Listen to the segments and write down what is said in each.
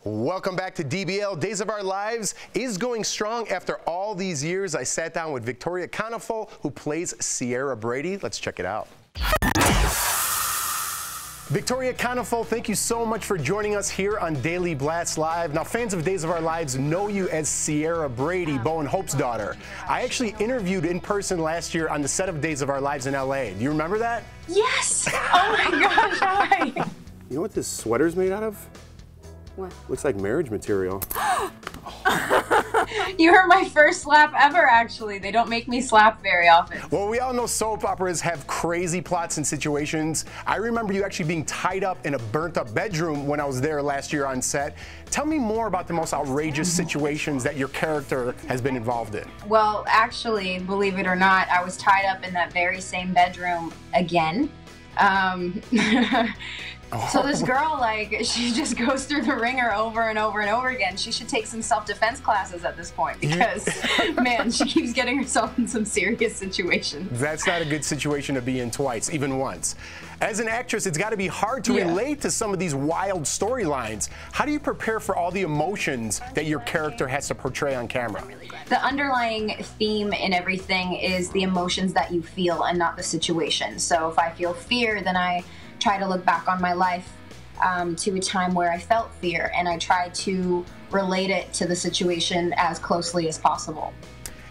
Welcome back to DBL. Days of Our Lives is going strong after all these years. I sat down with Victoria Konefal, who plays Sierra Brady. Let's check it out. Victoria Konefal, thank you so much for joining us here on Daily Blast Live. Now, fans of Days of Our Lives know you as Sierra Brady, Bo and Hope's daughter. I actually interviewed in person last year on the set of Days of Our Lives in LA. Do you remember that? Yes! Oh my gosh, hi! You know what this sweater's made out of? What? Looks like marriage material. You were my first slap ever, actually. They don't make me slap very often. Well, we all know soap operas have crazy plots and situations. I remember you actually being tied up in a burnt-up bedroom when I was there last year on set. Tell me more about the most outrageous situations that your character has been involved in. Well, actually, believe it or not, I was tied up in that very same bedroom again. So this girl, like, she just goes through the ringer over and over and over again. She should take some self-defense classes at this point because, man, she keeps getting herself in some serious situations. That's not a good situation to be in twice, even once. As an actress, it's got to be hard to relate to some of these wild storylines. How do you prepare for all the emotions that your character has to portray on camera? The underlying theme in everything is the emotions that you feel and not the situation. So if I feel fear, then I try to look back on my life to a time where I felt fear, and I try to relate it to the situation as closely as possible.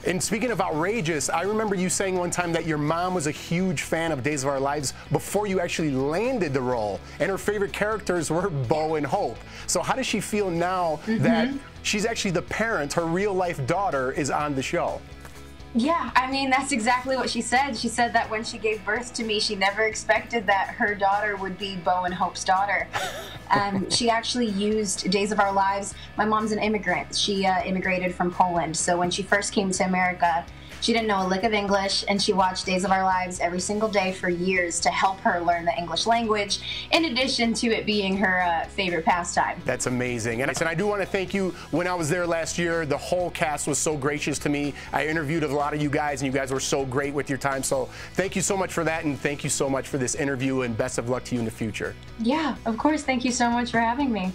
And speaking of outrageous, I remember you saying one time that your mom was a huge fan of Days of Our Lives before you actually landed the role, and her favorite characters were Bo and Hope. So how does she feel now that she's actually the parent, her real-life daughter is on the show? Yeah, I mean, that's exactly what she said. She said that when she gave birth to me, she never expected that her daughter would be Bo and Hope's daughter. She actually used Days of Our Lives. My mom's an immigrant. She immigrated from Poland. So when she first came to America, she didn't know a lick of English, and she watched Days of Our Lives every single day for years to help her learn the English language, in addition to it being her favorite pastime. That's amazing. And I do want to thank you. When I was there last year, the whole cast was so gracious to me. I interviewed a lot of you guys, and you guys were so great with your time. So thank you so much for that, and thank you so much for this interview, and best of luck to you in the future. Yeah, of course. Thank you so much for having me.